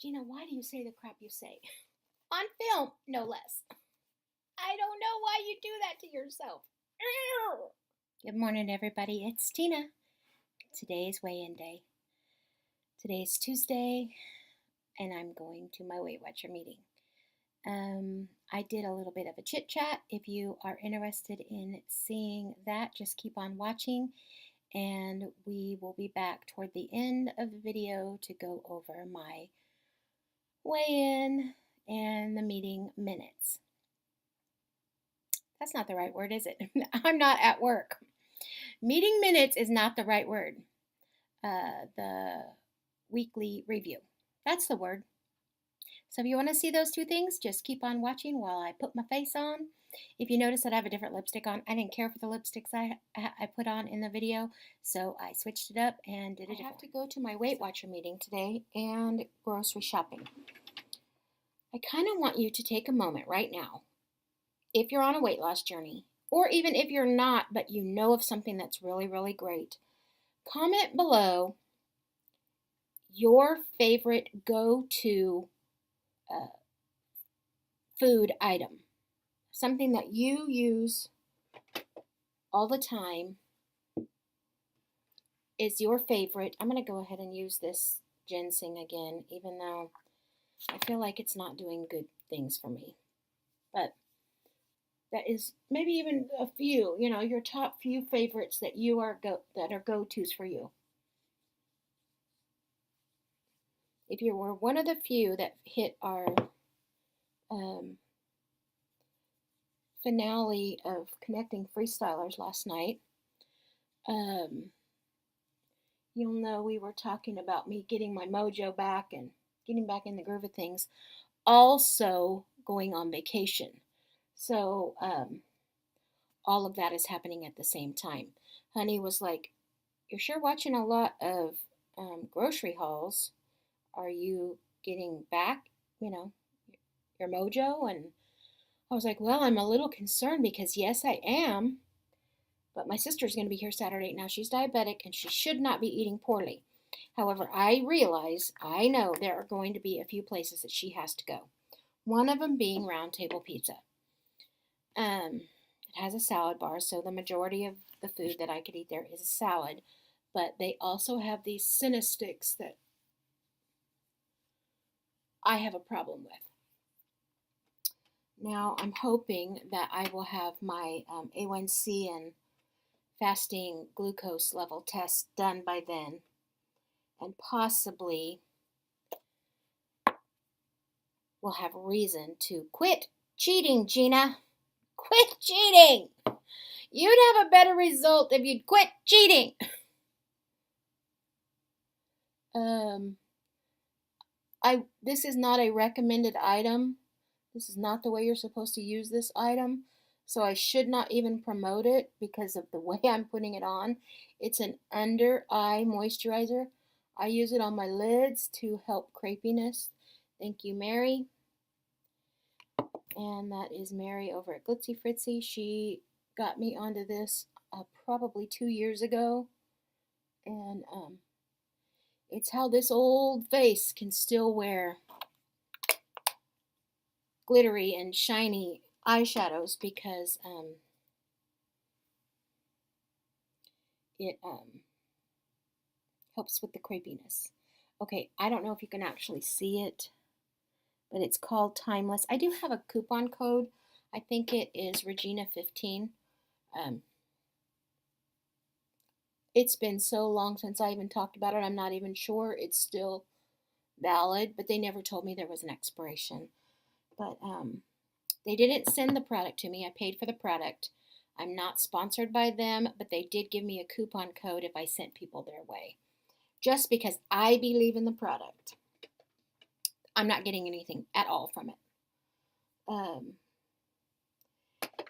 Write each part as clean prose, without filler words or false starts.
Gina, why do you say the crap you say? On film, no less. I don't know why you do that to yourself. Good morning, everybody. It's Gina. Today's weigh-in day. Today's Tuesday, and I'm going to my Weight Watcher meeting. I did a little bit of a chit chat. If you are interested in seeing that, just keep on watching, and we will be back toward the end of the video to go over my weigh-in and the meeting minutes. That's not the right word, is it? I'm not at work. Meeting minutes is not the right word. The weekly review. That's the word. So if you want to see those two things, just keep on watching while I put my face on. If you notice that I have a different lipstick on, I didn't care for the lipsticks I put on in the video, so I switched it up and did it. I have to go to my Weight Watcher meeting today and grocery shopping. I kind of want you to take a moment right now, if you're on a weight loss journey, or even if you're not, but you know of something that's really, really great, comment below your favorite go-to food item, something that you use all the time is your favorite. I'm going to go ahead and use this ginseng again, even though I feel like it's not doing good things for me. But that is maybe even a few, your top few favorites that that are go-tos for you. If you were one of the few that hit our finale of Connecting Freestylers last night, you'll know we were talking about me getting my mojo back and getting back in the groove of things, also going on vacation. So all of that is happening at the same time. Honey was like, "You're sure watching a lot of grocery hauls. Are you getting back, your mojo?" And I was like, "Well, I'm a little concerned because yes, I am. But my sister's going to be here Saturday. Now, she's diabetic and she should not be eating poorly. However, I know there are going to be a few places that she has to go. One of them being Round Table Pizza. It has a salad bar, so the majority of the food that I could eat there is a salad. But they also have these Cinna sticks that I have a problem with. Now, I'm hoping that I will have my A1C and fasting glucose level test done by then, and possibly will have reason to quit cheating, Gina. Quit cheating! You'd have a better result if you'd quit cheating. This is not a recommended item. This is not the way you're supposed to use this item. So I should not even promote it because of the way I'm putting it on. It's an under eye moisturizer. I use it on my lids to help crepiness. Thank you, Mary. And that is Mary over at Glitzy Fritzy. She got me onto this probably 2 years ago. And it's how this old face can still wear glittery and shiny eyeshadows because it helps with the crepiness. Okay, I don't know if you can actually see it, but it's called Timeless. I do have a coupon code. I think it is Regina15. It's been so long since I even talked about it, I'm not even sure it's still valid, but they never told me there was an expiration. But they didn't send the product to me. I paid for the product. I'm not sponsored by them, but they did give me a coupon code if I sent people their way. Just because I believe in the product. I'm not getting anything at all from it.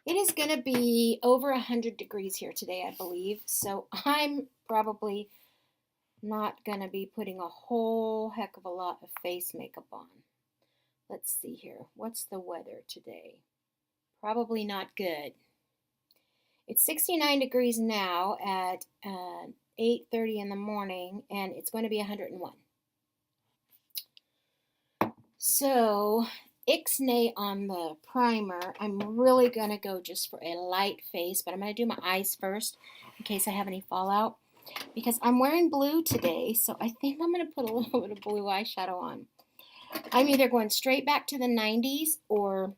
It is going to be over 100 degrees here today, I believe. So I'm probably not going to be putting a whole heck of a lot of face makeup on. Let's see here. What's the weather today? Probably not good. It's 69 degrees now at 8:30 in the morning, and it's going to be 101. So, ixnay on the primer. I'm really going to go just for a light face, but I'm going to do my eyes first in case I have any fallout. Because I'm wearing blue today, so I think I'm going to put a little bit of blue eyeshadow on. I'm either going straight back to the 90s or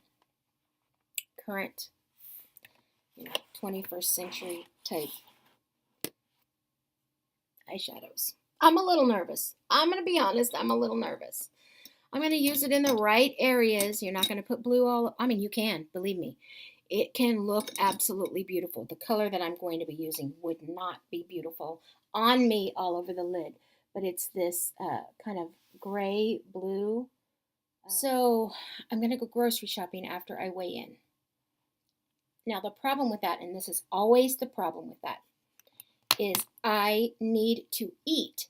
current, 21st century type eyeshadows. I'm a little nervous. I'm going to be honest, I'm a little nervous. I'm going to use it in the right areas. You're not going to put blue all, I mean, you can, believe me. It can look absolutely beautiful. The color that I'm going to be using would not be beautiful on me all over the lid, but it's this kind of gray blue. So I'm going to go grocery shopping after I weigh in. Now the problem with that, and this is always the problem with that, is I need to eat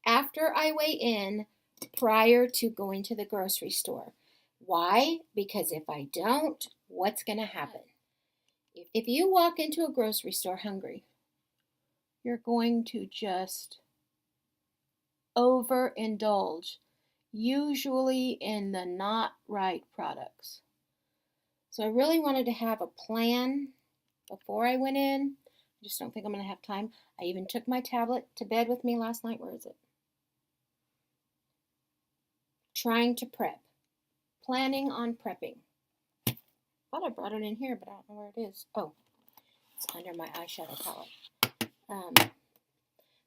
after I weigh in prior to going to the grocery store. Why? Because if I don't, what's going to happen? If you walk into a grocery store hungry, you're going to just overindulge, usually in the not right products. So I really wanted to have a plan before I went in. I just don't think I'm going to have time. I even took my tablet to bed with me last night. Where is it? Trying to prep. Planning on prepping. Thought I brought it in here, but I don't know where it is. Oh, it's under my eyeshadow palette.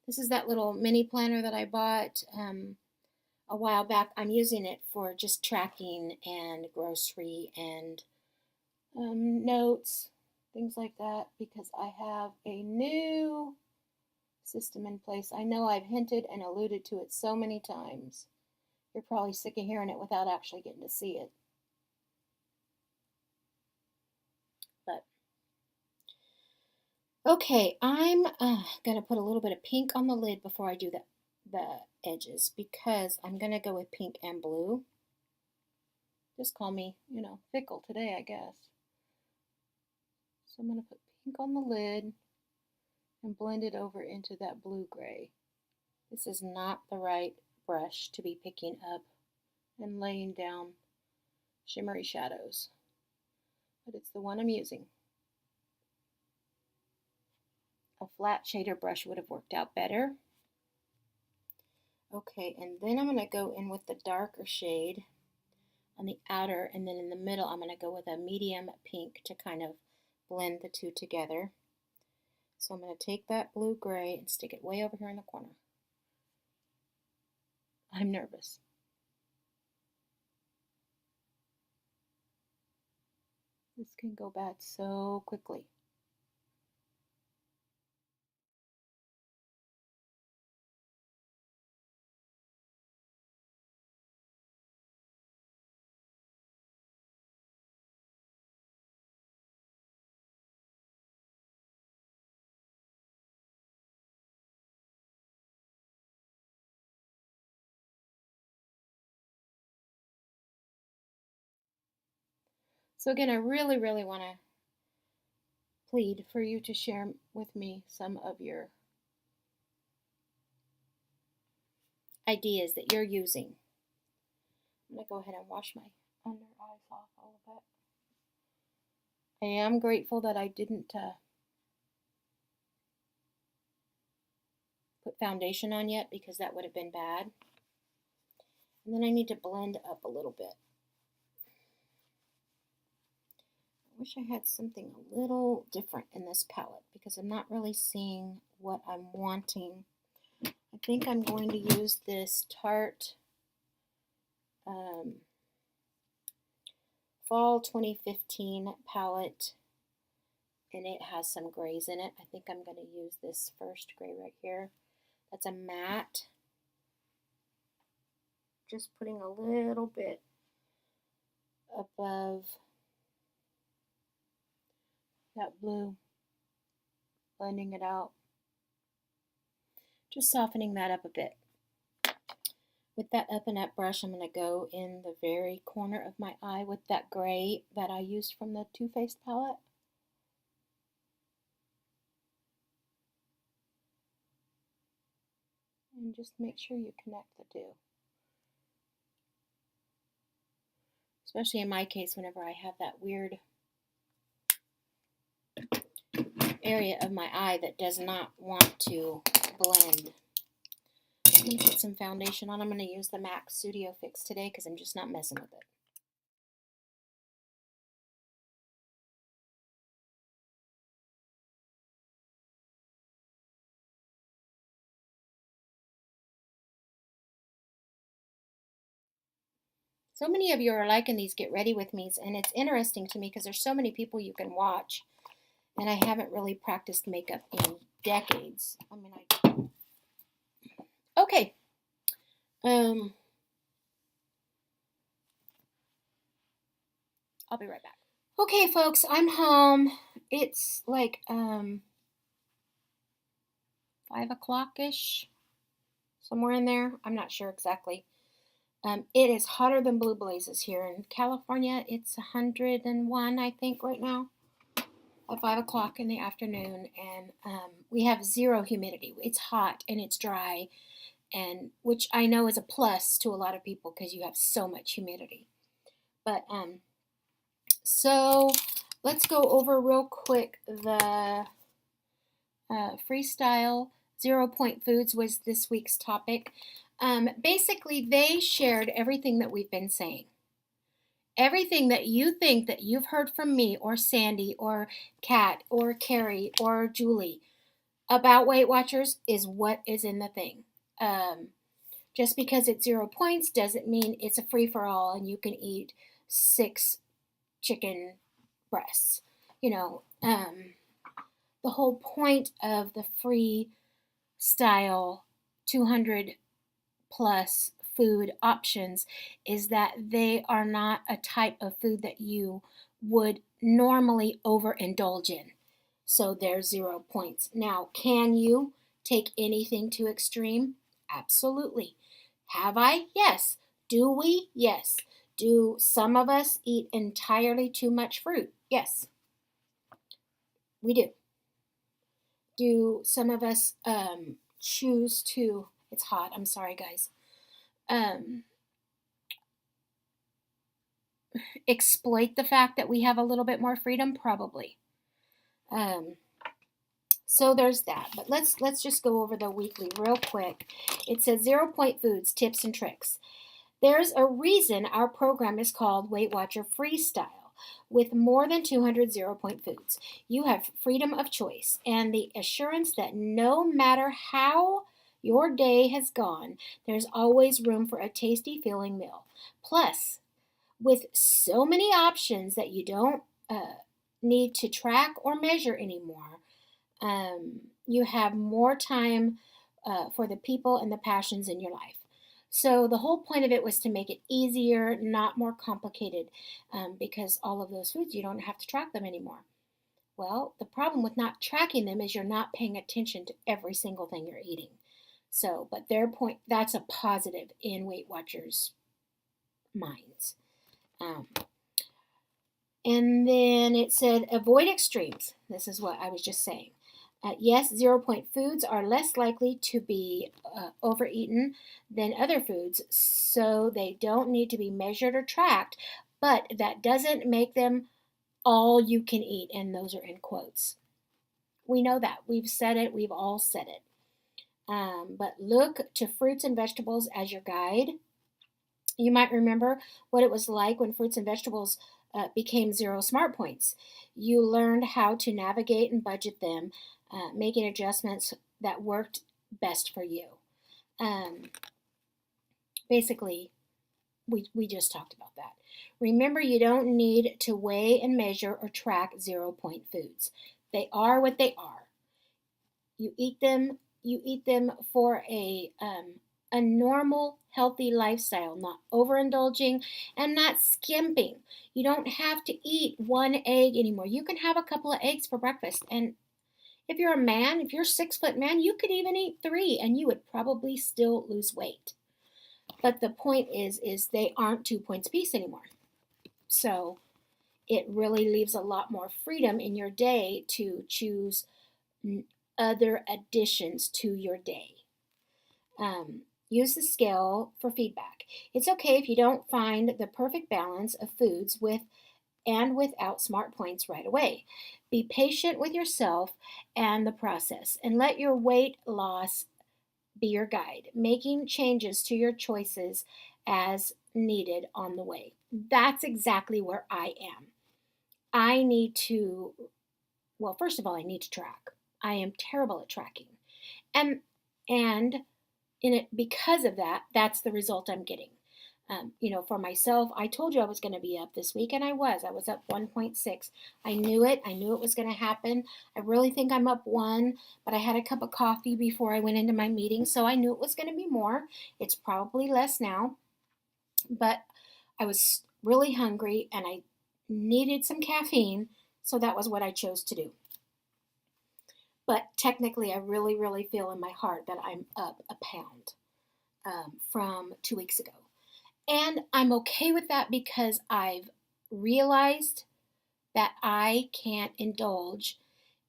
This is that little mini planner that I bought a while back. I'm using it for just tracking and grocery and notes, things like that, because I have a new system in place. I know I've hinted and alluded to it so many times. You're probably sick of hearing it without actually getting to see it. But okay, I'm going to put a little bit of pink on the lid before I do the edges, because I'm going to go with pink and blue. Just call me, fickle today, I guess. So I'm going to put pink on the lid and blend it over into that blue-gray. This is not the right brush to be picking up and laying down shimmery shadows, but it's the one I'm using. A flat shader brush would have worked out better. Okay, and then I'm going to go in with the darker shade on the outer, and then in the middle I'm going to go with a medium pink to kind of blend the two together. So I'm going to take that blue-gray and stick it way over here in the corner. I'm nervous. This can go bad so quickly. So again, I really, really want to plead for you to share with me some of your ideas that you're using. I'm going to go ahead and wash my under eyes off a little bit. I am grateful that I didn't put foundation on yet, because that would have been bad. And then I need to blend up a little bit. I wish I had something a little different in this palette, because I'm not really seeing what I'm wanting. I think I'm going to use this Tarte Fall 2015 palette, and it has some grays in it. I think I'm going to use this first gray right here. That's a matte. Just putting a little bit above that blue, blending it out, just softening that up a bit. With that up and up brush, I'm going to go in the very corner of my eye with that gray that I used from the Too Faced palette. And just make sure you connect the two. especially in my case whenever I have that weird area of my eye that does not want to blend. I'm going to put some foundation on. I'm going to use the MAC Studio Fix today because I'm just not messing with it. So many of you are liking these Get Ready With Me's, and it's interesting to me because there's so many people you can watch, and I haven't really practiced makeup in decades. Okay. I'll be right back. Okay, folks, I'm home. It's like 5 o'clock-ish, somewhere in there. I'm not sure exactly. It is hotter than blue blazes here in California. It's 101, I think, right now at 5 o'clock in the afternoon, and we have zero humidity. It's hot and it's dry, and which I know is a plus to a lot of people because you have so much humidity. But so let's go over real quick the freestyle 0-point foods was this week's topic. Basically, they shared everything that we've been saying. Everything that you think that you've heard from me or Sandy or Kat or Carrie or Julie about Weight Watchers is what is in the thing. Just because it's 0 points doesn't mean it's a free-for-all and you can eat 6 chicken breasts. The whole point of the freestyle 200 plus food options is that they are not a type of food that you would normally overindulge in. So they're 0 points. Now, can you take anything to extreme? Absolutely. Have I? Yes. Do we? Yes. Do some of us eat entirely too much fruit? Yes. We do. Do some of us choose to, it's hot, I'm sorry guys, exploit the fact that we have a little bit more freedom? Probably. So there's that. But let's just go over the weekly real quick. It says 0-point foods, tips, and tricks. There's a reason our program is called Weight Watcher Freestyle. With more than 200 0-point foods, you have freedom of choice and the assurance that no matter how your day has gone, there's always room for a tasty filling meal. Plus, with so many options that you don't need to track or measure anymore, you have more time for the people and the passions in your life. So the whole point of it was to make it easier, not more complicated, because all of those foods, you don't have to track them anymore. Well, the problem with not tracking them is you're not paying attention to every single thing you're eating. So, but their point, that's a positive in Weight Watchers' minds. And then it said, avoid extremes. This is what I was just saying. Yes, 0-point foods are less likely to be overeaten than other foods, so they don't need to be measured or tracked, but that doesn't make them all you can eat, and those are in quotes. We know that. We've said it. We've all said it. But look to fruits and vegetables as your guide. You might remember what it was like when fruits and vegetables became 0 smart points. You learned how to navigate and budget them, making adjustments that worked best for you. Basically, we just talked about that. Remember, you don't need to weigh and measure or track 0-point foods. They are what they are. You eat them for a normal, healthy lifestyle, not overindulging and not skimping. You don't have to eat 1 egg anymore. You can have a couple of eggs for breakfast. And if you're a man, if you're a 6-foot man, you could even eat 3 and you would probably still lose weight. But the point is they aren't 2 points apiece anymore. So it really leaves a lot more freedom in your day to choose other additions to your day. Use the scale for feedback. It's okay if you don't find the perfect balance of foods with and without smart points right away. Be patient with yourself and the process, and let your weight loss be your guide, making changes to your choices as needed on the way. That's exactly where I am. I need to, well, first of all, I need to track. I am terrible at tracking. And and in it, because of that, that's the result I'm getting. For myself, I told you I was going to be up this week, and I was. I was up 1.6. I knew it. I knew it was going to happen. I really think I'm up 1, but I had a cup of coffee before I went into my meeting, so I knew it was going to be more. It's probably less now, but I was really hungry and I needed some caffeine, so that was what I chose to do. But technically, I really, really feel in my heart that I'm up a pound from 2 weeks ago. And I'm okay with that because I've realized that I can't indulge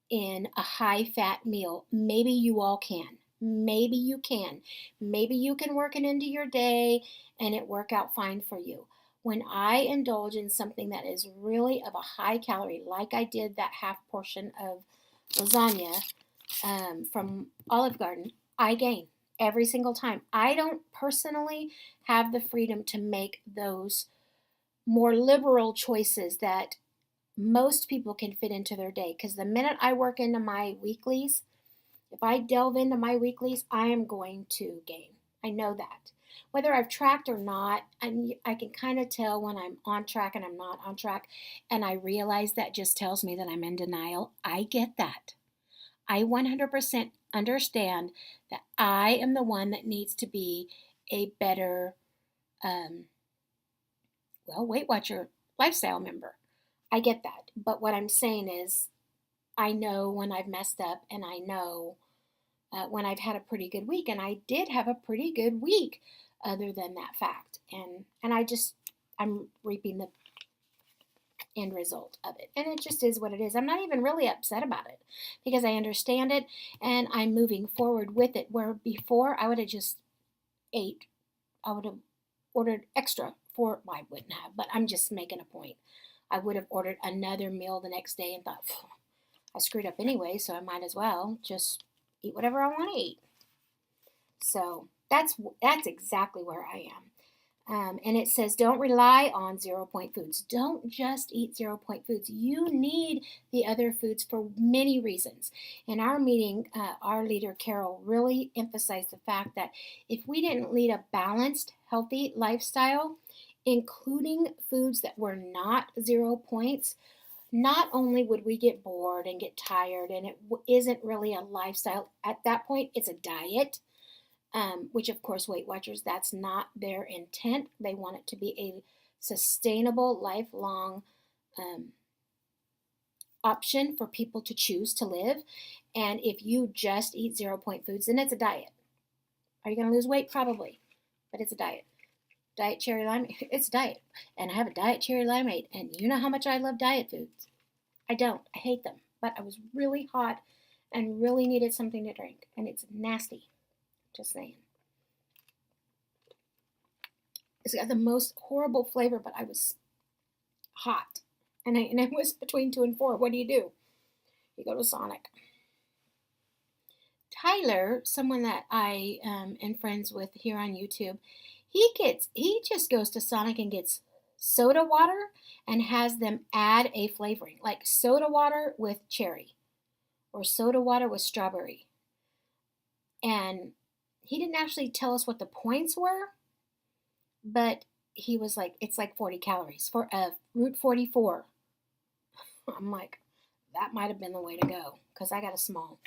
in a high fat meal. Maybe you all can. Maybe you can. Maybe you can work it into your day and it work out fine for you. When I indulge in something that is really of a high calorie, like I did that half portion of lasagna from Olive Garden, I gain every single time. I don't personally have the freedom to make those more liberal choices that most people can fit into their day. Because the minute I work into my weeklies, if I delve into my weeklies, I am going to gain. I know that. Whether I've tracked or not, I can kind of tell when I'm on track and I'm not on track. And I realize that just tells me that I'm in denial. I get that. I 100% understand that I am the one that needs to be a better, um, Weight Watcher lifestyle member. I get that. But what I'm saying is, I know when I've messed up, and I know when I've had a pretty good week. And I did have a pretty good week other than that fact. And I'm reaping the end result of it. And it just is what it is. I'm not even really upset about it because I understand it and I'm moving forward with it. Where before I would have just ate, I would have ordered extra for, well, I wouldn't have, but I'm just making a point. I would have ordered another meal the next day and thought, I screwed up anyway, so I might as well just eat whatever I want to eat. So that's exactly where I am. And it says, don't rely on 0 point foods. Don't just eat 0 point foods. You need the other foods for many reasons. In our meeting, our leader, Carol, really emphasized the fact that if we didn't lead a balanced, healthy lifestyle, including foods that were not 0 points, not only would we get bored and get tired, and it isn't really a lifestyle. At that point, it's a diet. Which of course Weight Watchers, that's not their intent. They want it to be a sustainable, lifelong option for people to choose to live. And if you just eat 0 point foods, then it's a diet. Are you going to lose weight? Probably, but it's a diet. Diet cherry limeade, it's a diet. And I have a diet cherry limeade, and you know how much I love diet foods. I don't. I hate them. But I was really hot and really needed something to drink, and it's nasty. Just saying. It's got the most horrible flavor, but I was hot. And I was between 2 and 4. What do? You go to Sonic. Tyler, someone that I am friends with here on YouTube, he just goes to Sonic and gets soda water and has them add a flavoring, like soda water with cherry or soda water with strawberry. And he didn't actually tell us what the points were, but he was like, it's like 40 calories for Route 44. I'm like, that might have been the way to go because I got a small.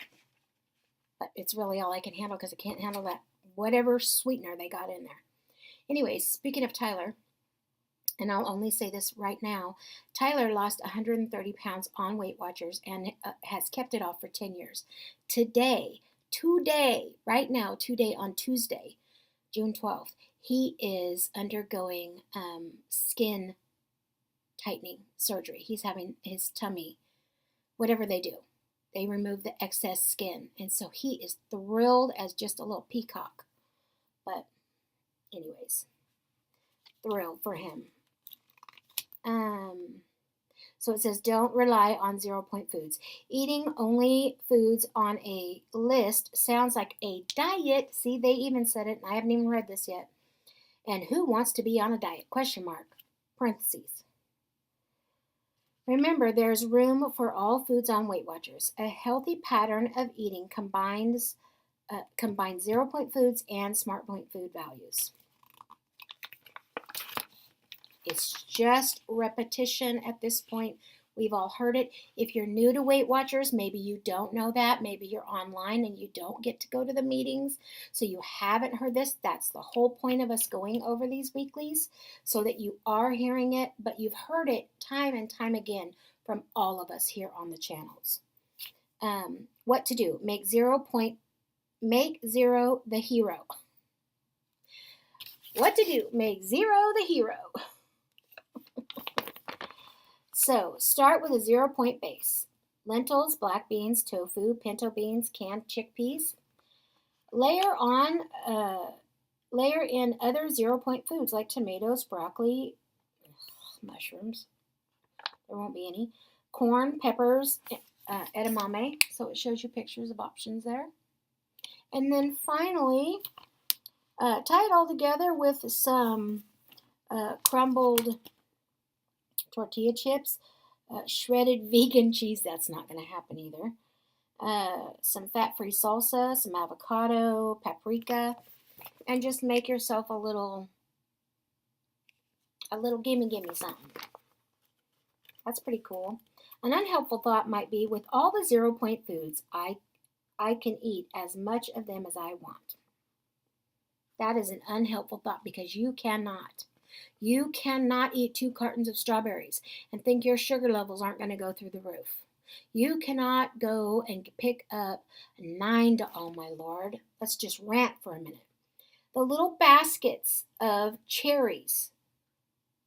But it's really all I can handle because I can't handle that whatever sweetener they got in there. Anyways, speaking of Tyler, and I'll only say this right now, Tyler lost 130 pounds on Weight Watchers and has kept it off for 10 years. Today, right now, on Tuesday, June 12th, he is undergoing skin tightening surgery. He's having his tummy, whatever they do, they remove the excess skin. And so he is thrilled as just a little peacock. But anyways, thrilled for him. So it says, don't rely on 0-point foods. Eating only foods on a list sounds like a diet. See, they even said it, and I haven't even read this yet. And who wants to be on a diet? Question mark. Parentheses. Remember, there's room for all foods on Weight Watchers. A healthy pattern of eating combines 0-point foods and SmartPoint food values. It's just repetition at this point. We've all heard it. If you're new to Weight Watchers, maybe you don't know that. Maybe you're online and you don't get to go to the meetings, so you haven't heard this. That's the whole point of us going over these weeklies, so that you are hearing it, but you've heard it time and time again from all of us here on the channels. What to do? Make zero the hero. What to do? Make zero the hero. So, start with a 0-point base. Lentils, black beans, tofu, pinto beans, canned chickpeas. Layer in other 0-point foods like tomatoes, broccoli, mushrooms. There won't be any. Corn, peppers, edamame. So it shows you pictures of options there. And then finally, tie it all together with some crumbled tortilla chips, shredded vegan cheese. That's not going to happen either. Some fat-free salsa, some avocado, paprika, and just make yourself a little gimme something. That's pretty cool. An unhelpful thought might be, with all the 0-point foods, I can eat as much of them as I want. That is an unhelpful thought, because you cannot. You cannot eat 2 cartons of strawberries and think your sugar levels aren't going to go through the roof. You cannot go and pick up 9, oh my Lord, let's just rant for a minute. The little baskets of cherries,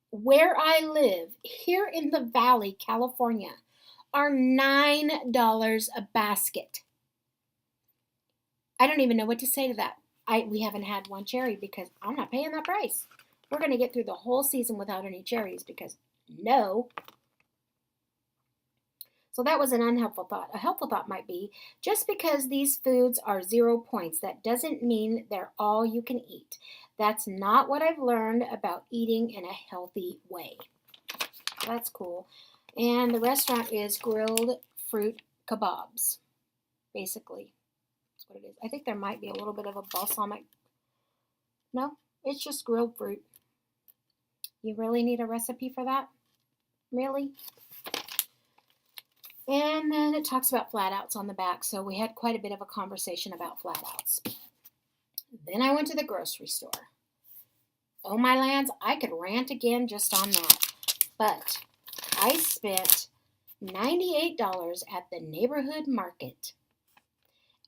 where I live, here in the Valley, California, are $9 a basket. I don't even know what to say to that. We haven't had one cherry because I'm not paying that price. We're going to get through the whole season without any cherries because no. So that was an unhelpful thought. A helpful thought might be, just because these foods are 0 points, that doesn't mean they're all you can eat. That's not what I've learned about eating in a healthy way. That's cool. And the restaurant is grilled fruit kebabs, basically. That's what it is. I think there might be a little bit of a balsamic. No, it's just grilled fruit. You really need a recipe for that? Really? And then it talks about flat outs on the back. So we had quite a bit of a conversation about flat outs. Then I went to the grocery store. Oh my lands, I could rant again just on that. But I spent $98 at the neighborhood market.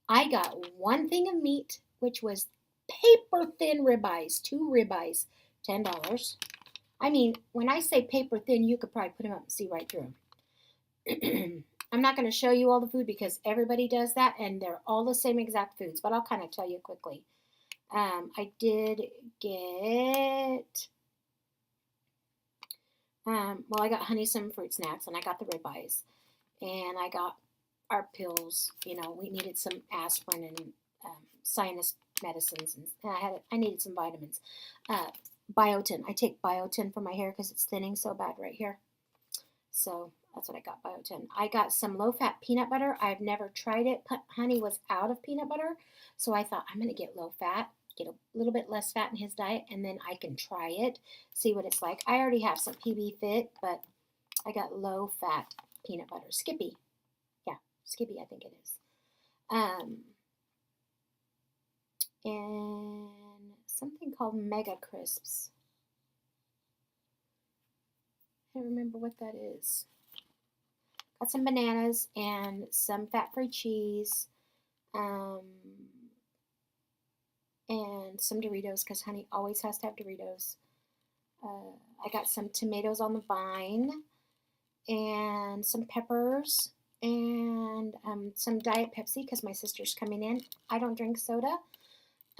I got 1 thing of meat, which was paper thin ribeyes, 2 ribeyes, $10. I mean, when I say paper thin, you could probably put them up and see right through them. I'm not going to show you all the food because everybody does that, and they're all the same exact foods, but I'll kind of tell you quickly. I did get, I got Honey Some Fruit Snacks, and I got the ribeyes, and I got our pills. You know, we needed some aspirin and sinus medicines, and I needed some vitamins. Biotin. I take Biotin for my hair because it's thinning so bad right here. So that's what I got, Biotin. I got some low-fat peanut butter. I've never tried it. Honey was out of peanut butter, so I thought I'm going to get low-fat, get a little bit less fat in his diet, and then I can try it, see what it's like. I already have some PB Fit, but I got low-fat peanut butter. Skippy. Yeah, Skippy, I think it is. And something called Mega Crisps. I don't remember what that is. Got some bananas and some fat-free cheese, and some Doritos because Honey always has to have Doritos. I got some tomatoes on the vine and some peppers and some Diet Pepsi because my sister's coming in. I don't drink soda,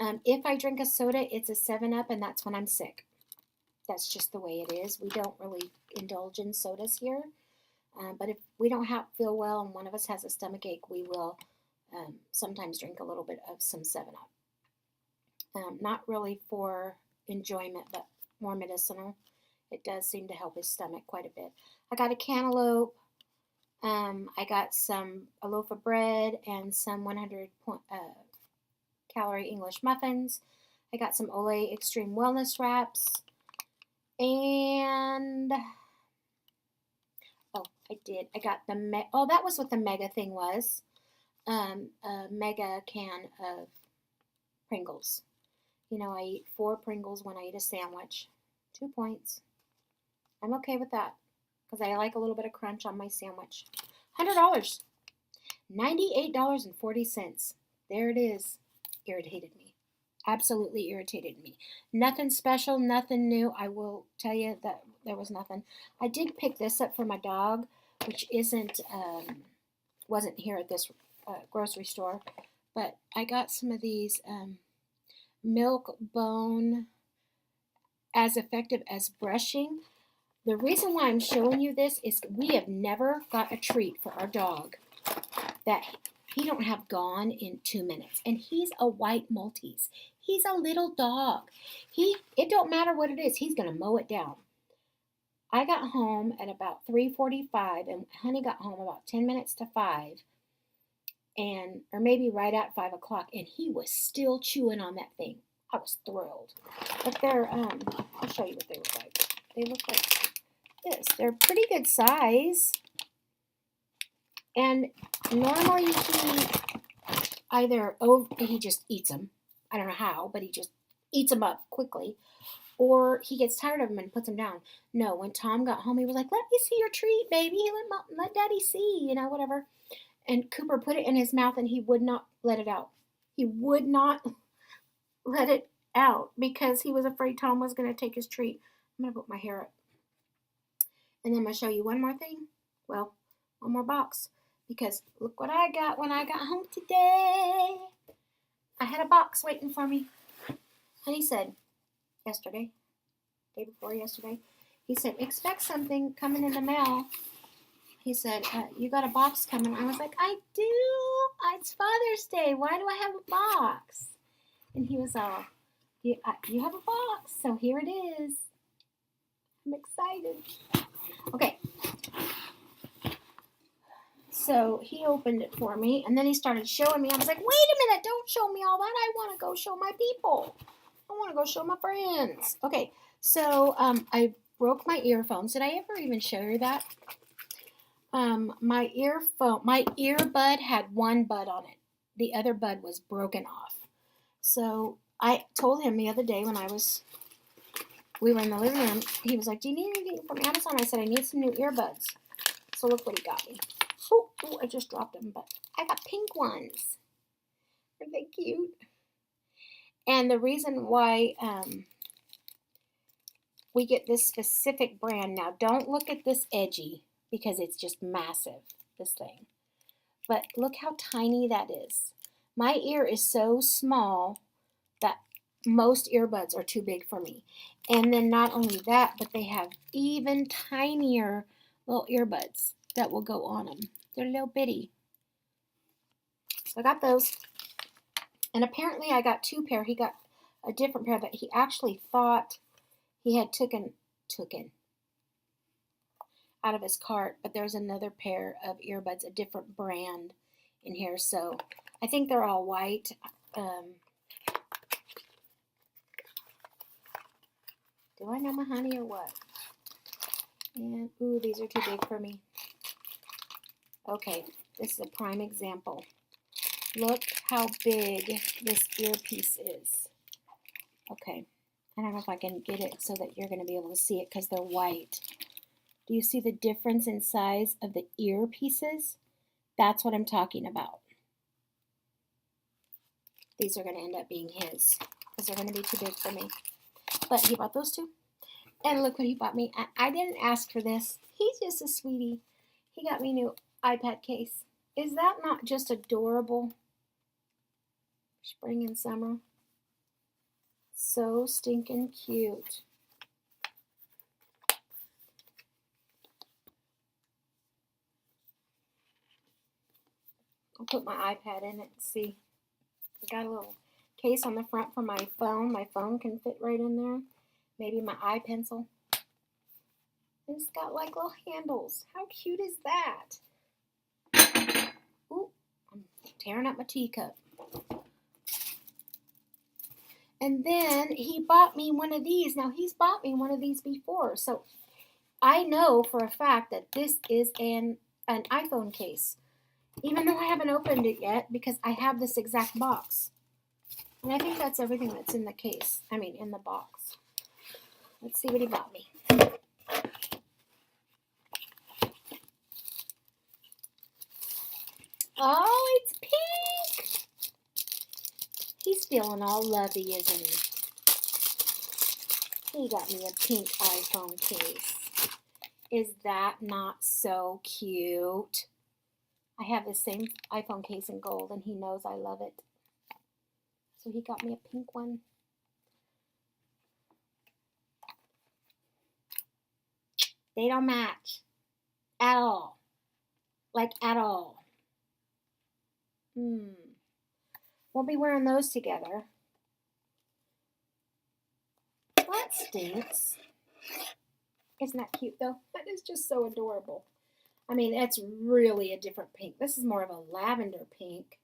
If I drink a soda, it's a 7-Up, and that's when I'm sick. That's just the way it is. We don't really indulge in sodas here. But if we don't feel well and one of us has a stomach ache, we will sometimes drink a little bit of some 7-Up. Not really for enjoyment, but more medicinal. It does seem to help his stomach quite a bit. I got a cantaloupe. I got a loaf of bread and some 100 calorie English muffins. I got some Olay Extreme Wellness Wraps. And I did. I got that was what the mega thing was. A mega can of Pringles. You know, I eat 4 Pringles when I eat a sandwich. 2 points. I'm okay with that because I like a little bit of crunch on my sandwich. $100. $98.40. There it is. Irritated me. Absolutely irritated me. Nothing special, nothing new. I will tell you that there was nothing. I did pick this up for my dog, which wasn't here at this grocery store, but I got some of these milk bone as effective as brushing. The reason why I'm showing you this is we have never got a treat for our dog that he don't have gone in 2 minutes. And he's a white Maltese. He's a little dog. It don't matter what it is, he's going to mow it down. I got home at about 3:45 and Honey got home about 10 minutes to 5. Or maybe right at 5 o'clock, and he was still chewing on that thing. I was thrilled. But they're, I'll show you what they look like. They look like this. They're pretty good size. And normally he just eats them. I don't know how, but he just eats them up quickly. Or he gets tired of them and puts them down. No, when Tom got home, he was like, "Let me see your treat, baby. Let Daddy see, whatever." And Cooper put it in his mouth, and he would not let it out. He would not let it out because he was afraid Tom was going to take his treat. I'm going to put my hair up. And then I'm going to show you one more thing. Well, one more box. Because look what I got when I got home today. I had a box waiting for me. Honey said yesterday, day before yesterday, he said, "Expect something coming in the mail." He said, "You got a box coming." I was like, "I do. It's Father's Day. Why do I have a box?" And he was all, you have a box. So here it is. I'm excited. Okay. So he opened it for me, and then he started showing me. I was like, "Wait a minute. Don't show me all that. I want to go show my people. I want to go show my friends." Okay. So I broke my earphones. Did I ever even show you that? My earbud had one bud on it. The other bud was broken off. So I told him the other day when we were in the living room, he was like, "Do you need anything from Amazon?" I said, "I need some new earbuds." So look what he got me. Oh, I just dropped them, but I got pink ones. Are they cute? And the reason why we get this specific brand now, don't look at this edgy because it's just massive, this thing. But look how tiny that is. My ear is so small that most earbuds are too big for me. And then not only that, but they have even tinier little earbuds that will go on them. They're little bitty. So I got those. And apparently I got 2 pair. He got a different pair that he actually thought he had taken out of his cart. But there's another pair of earbuds, a different brand in here. So I think they're all white. Do I know my honey or what? And, ooh, these are too big for me. Okay, this is a prime example. Look how big this earpiece is. Okay, I don't know if I can get it so that you're going to be able to see it because they're white. Do you see the difference in size of the earpieces? That's what I'm talking about. These are going to end up being his because they're going to be too big for me. But he bought those 2. And look what he bought me. I didn't ask for this. He's just a sweetie. He got me a new iPad case. Is that not just adorable? Spring and summer. So stinking cute. I'll put my iPad in it and see. I got a little case on the front for my phone. My phone can fit right in there. Maybe my eye pencil. It's got like little handles. How cute is that? Ooh, I'm tearing up my teacup. And then he bought me one of these. Now, he's bought me one of these before. So I know for a fact that this is an iPhone case. Even though I haven't opened it yet because I have this exact box. And I think that's everything that's in the case. I mean, in the box. Let's see what he bought me. Oh, it's pink. He's feeling all lovey, isn't he? He got me a pink iPhone case. Is that not so cute? I have the same iPhone case in gold, and he knows I love it. So he got me a pink one. They don't match. At all. Like, at all. We'll be wearing those together. That stinks. Isn't that cute, though? That is just so adorable. I mean, it's really a different pink. This is more of a lavender pink,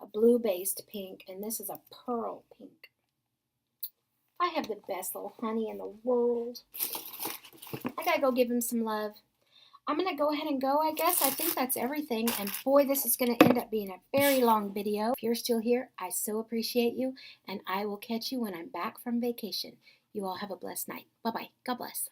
a blue-based pink, and this is a pearl pink. I have the best little honey in the world. I gotta go give him some love. I'm gonna go ahead and go, I guess. I think that's everything. And boy, this is gonna end up being a very long video. If you're still here, I so appreciate you, and I will catch you when I'm back from vacation. You all have a blessed night. Bye-bye. God bless.